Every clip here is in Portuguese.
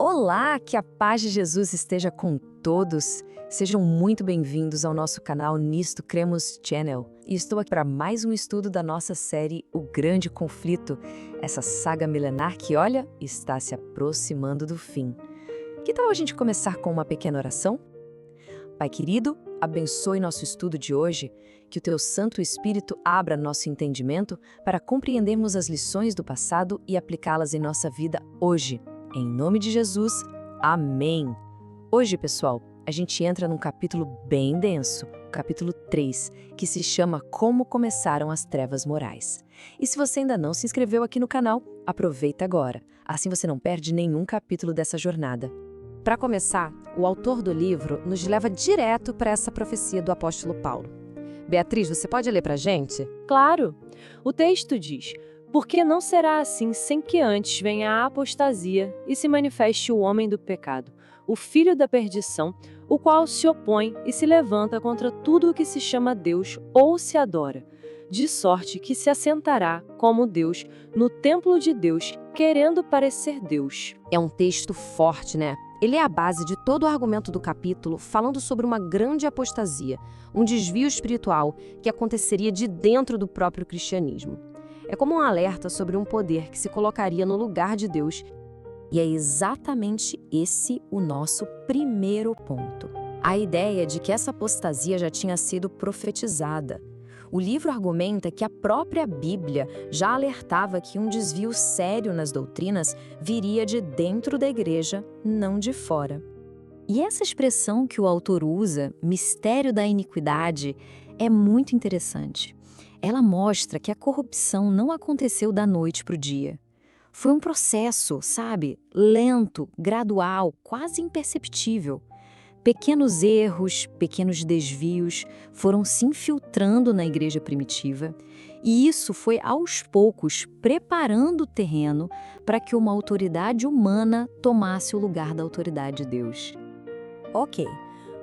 Olá, que a paz de Jesus esteja com todos. Sejam muito bem-vindos ao nosso canal Nisto Cremos Channel. E estou aqui para mais um estudo da nossa série O Grande Conflito, essa saga milenar que, olha, está se aproximando do fim. Que tal a gente começar com uma pequena oração? Pai querido, abençoe nosso estudo de hoje, que o Teu Santo Espírito abra nosso entendimento para compreendermos as lições do passado e aplicá-las em nossa vida hoje. Em nome de Jesus, amém! Hoje, pessoal, a gente entra num capítulo bem denso, o capítulo 3, que se chama Como Começaram as Trevas Morais. E se você ainda não se inscreveu aqui no canal, aproveita agora, assim você não perde nenhum capítulo dessa jornada. Para começar, o autor do livro nos leva direto para essa profecia do apóstolo Paulo. Beatriz, você pode ler para a gente? Claro! O texto diz: porque não será assim sem que antes venha a apostasia e se manifeste o homem do pecado, o filho da perdição, o qual se opõe e se levanta contra tudo o que se chama Deus ou se adora, de sorte que se assentará como Deus no templo de Deus, querendo parecer Deus. É um texto forte, né? Ele é a base de todo o argumento do capítulo, falando sobre uma grande apostasia, um desvio espiritual que aconteceria de dentro do próprio cristianismo. É como um alerta sobre um poder que se colocaria no lugar de Deus. E é exatamente esse o nosso primeiro ponto. A ideia de que essa apostasia já tinha sido profetizada. O livro argumenta que a própria Bíblia já alertava que um desvio sério nas doutrinas viria de dentro da igreja, não de fora. E essa expressão que o autor usa, mistério da iniquidade, é muito interessante. Ela mostra que a corrupção não aconteceu da noite para o dia. Foi um processo, sabe, lento, gradual, quase imperceptível. Pequenos erros, pequenos desvios foram se infiltrando na igreja primitiva, e isso foi aos poucos preparando o terreno para que uma autoridade humana tomasse o lugar da autoridade de Deus. Ok,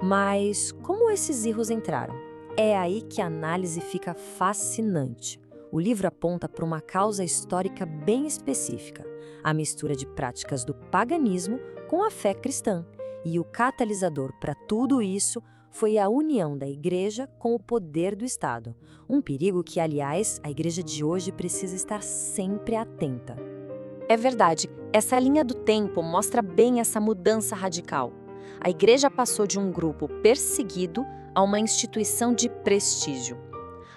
mas como esses erros entraram? É aí que a análise fica fascinante. O livro aponta para uma causa histórica bem específica, a mistura de práticas do paganismo com a fé cristã. E o catalisador para tudo isso foi a união da igreja com o poder do Estado. Um perigo que, aliás, a igreja de hoje precisa estar sempre atenta. É verdade, essa linha do tempo mostra bem essa mudança radical. A igreja passou de um grupo perseguido a uma instituição de prestígio.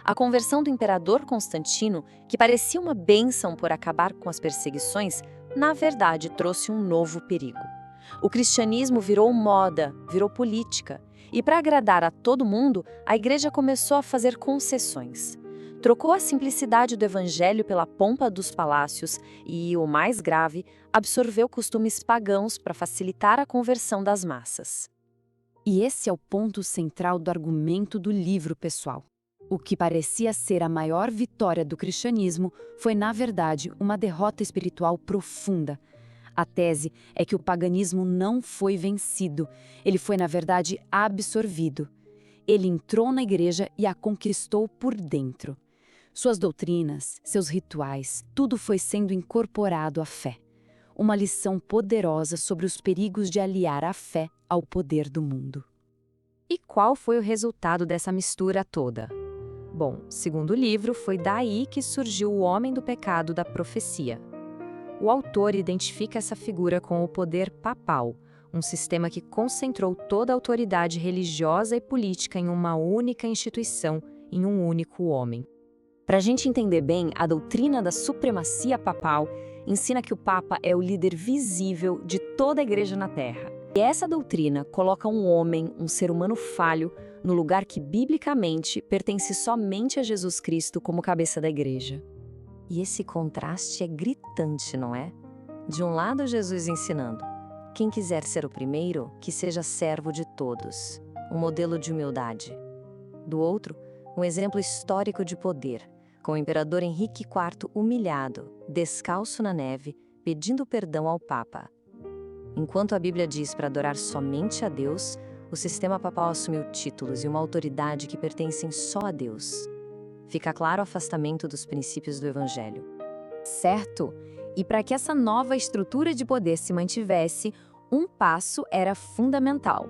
A conversão do imperador Constantino, que parecia uma bênção por acabar com as perseguições, na verdade trouxe um novo perigo. O cristianismo virou moda, virou política, e para agradar a todo mundo, a igreja começou a fazer concessões. Trocou a simplicidade do evangelho pela pompa dos palácios e, o mais grave, absorveu costumes pagãos para facilitar a conversão das massas. E esse é o ponto central do argumento do livro, pessoal. O que parecia ser a maior vitória do cristianismo foi, na verdade, uma derrota espiritual profunda. A tese é que o paganismo não foi vencido, ele foi, na verdade, absorvido. Ele entrou na igreja e a conquistou por dentro. Suas doutrinas, seus rituais, tudo foi sendo incorporado à fé. Uma lição poderosa sobre os perigos de aliar a fé ao poder do mundo. E qual foi o resultado dessa mistura toda? Bom, segundo o livro, foi daí que surgiu o homem do pecado da profecia. O autor identifica essa figura com o poder papal, um sistema que concentrou toda a autoridade religiosa e política em uma única instituição, em um único homem. Para a gente entender bem, a doutrina da supremacia papal ensina que o Papa é o líder visível de toda a igreja na Terra. E essa doutrina coloca um homem, um ser humano falho, no lugar que, biblicamente, pertence somente a Jesus Cristo como cabeça da igreja. E esse contraste é gritante, não é? De um lado, Jesus ensinando: quem quiser ser o primeiro, que seja servo de todos. Um modelo de humildade. Do outro, um exemplo histórico de poder, com o imperador Henrique IV humilhado, descalço na neve, pedindo perdão ao Papa. Enquanto a Bíblia diz para adorar somente a Deus, o sistema papal assumiu títulos e uma autoridade que pertencem só a Deus. Fica claro o afastamento dos princípios do Evangelho. Certo? E para que essa nova estrutura de poder se mantivesse, Um passo era fundamental.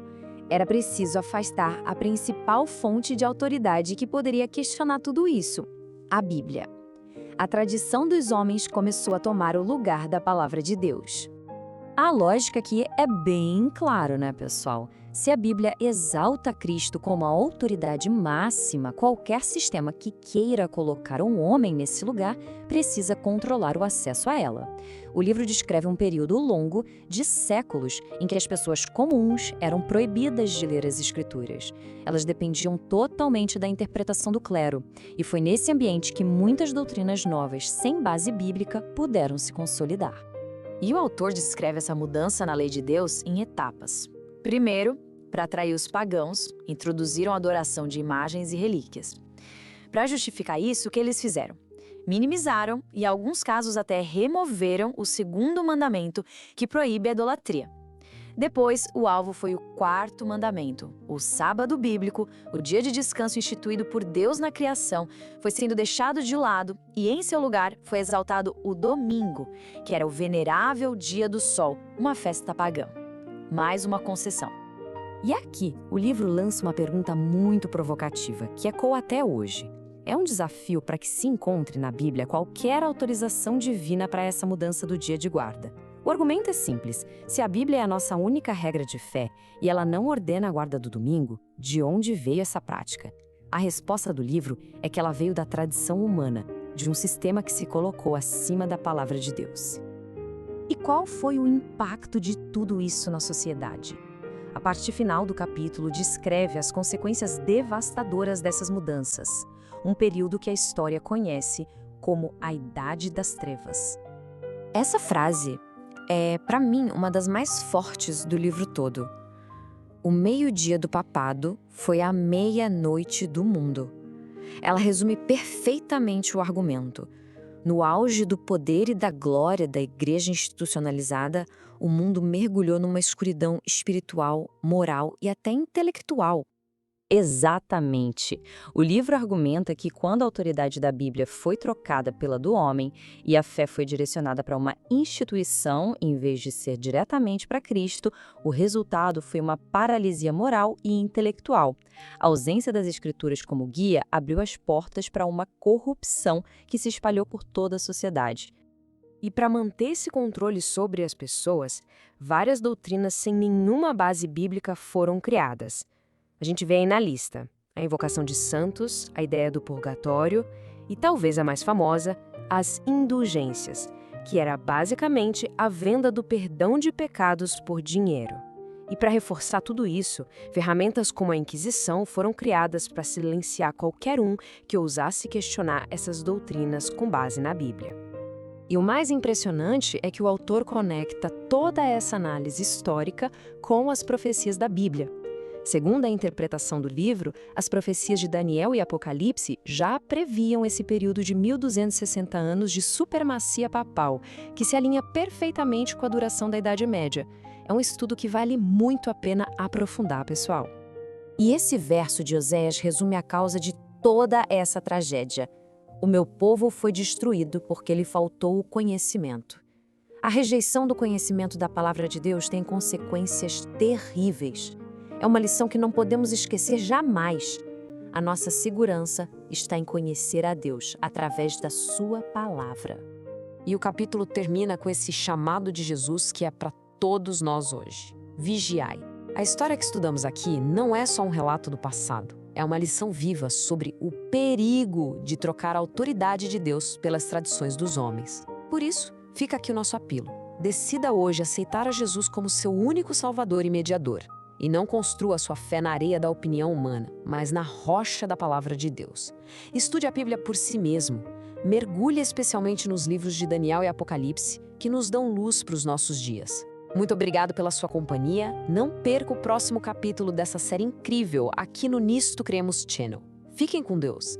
Era preciso afastar a principal fonte de autoridade que poderia questionar tudo isso: a Bíblia. A tradição dos homens começou a tomar o lugar da palavra de Deus. A lógica aqui é bem clara, né, pessoal? Se a Bíblia exalta Cristo como a autoridade máxima, qualquer sistema que queira colocar um homem nesse lugar precisa controlar o acesso a ela. O livro descreve um período longo de séculos em que as pessoas comuns eram proibidas de ler as Escrituras. Elas dependiam totalmente da interpretação do clero, e foi nesse ambiente que muitas doutrinas novas, sem base bíblica, puderam se consolidar. E o autor descreve essa mudança na lei de Deus em etapas. Primeiro, para atrair os pagãos, introduziram a adoração de imagens e relíquias. Para justificar isso, o que eles fizeram? Minimizaram e, em alguns casos, até removeram o segundo mandamento, que proíbe a idolatria. Depois, o alvo foi o quarto mandamento, o sábado bíblico, o dia de descanso instituído por Deus na criação, foi sendo deixado de lado e, em seu lugar, foi exaltado o domingo, que era o venerável dia do sol, uma festa pagã. Mais uma concessão. E aqui, o livro lança uma pergunta muito provocativa, que ecoa até hoje. É um desafio para que se encontre na Bíblia qualquer autorização divina para essa mudança do dia de guarda. O argumento é simples: se a Bíblia é a nossa única regra de fé e ela não ordena a guarda do domingo, de onde veio essa prática? A resposta do livro é que ela veio da tradição humana, de um sistema que se colocou acima da palavra de Deus. E qual foi o impacto de tudo isso na sociedade? A parte final do capítulo descreve as consequências devastadoras dessas mudanças, um período que a história conhece como a Idade das Trevas. Essa frase é, para mim, uma das mais fortes do livro todo. O meio-dia do papado foi a meia-noite do mundo. Ela resume perfeitamente o argumento. No auge do poder e da glória da igreja institucionalizada, o mundo mergulhou numa escuridão espiritual, moral e até intelectual. Exatamente. O livro argumenta que quando a autoridade da Bíblia foi trocada pela do homem e a fé foi direcionada para uma instituição em vez de ser diretamente para Cristo, o resultado foi uma paralisia moral e intelectual. A ausência das Escrituras como guia abriu as portas para uma corrupção que se espalhou por toda a sociedade. E para manter esse controle sobre as pessoas, várias doutrinas sem nenhuma base bíblica foram criadas. A gente vê aí na lista a invocação de santos, a ideia do purgatório e, talvez a mais famosa, as indulgências, que era basicamente a venda do perdão de pecados por dinheiro. E para reforçar tudo isso, ferramentas como a Inquisição foram criadas para silenciar qualquer um que ousasse questionar essas doutrinas com base na Bíblia. E o mais impressionante é que o autor conecta toda essa análise histórica com as profecias da Bíblia. Segundo a interpretação do livro, as profecias de Daniel e Apocalipse já previam esse período de 1260 anos de supremacia papal, que se alinha perfeitamente com a duração da Idade Média. É um estudo que vale muito a pena aprofundar, pessoal. E esse verso de Oséias resume a causa de toda essa tragédia. O meu povo foi destruído porque lhe faltou o conhecimento. A rejeição do conhecimento da palavra de Deus tem consequências terríveis. É uma lição que não podemos esquecer jamais. A nossa segurança está em conhecer a Deus através da sua palavra. E o capítulo termina com esse chamado de Jesus que é para todos nós hoje. Vigiai. A história que estudamos aqui não é só um relato do passado. É uma lição viva sobre o perigo de trocar a autoridade de Deus pelas tradições dos homens. Por isso, fica aqui o nosso apelo. Decida hoje aceitar a Jesus como seu único Salvador e mediador. E não construa sua fé na areia da opinião humana, mas na rocha da palavra de Deus. Estude a Bíblia por si mesmo. Mergulhe especialmente nos livros de Daniel e Apocalipse, que nos dão luz para os nossos dias. Muito obrigado pela sua companhia. Não perca o próximo capítulo dessa série incrível aqui no Nisto Cremos Channel. Fiquem com Deus.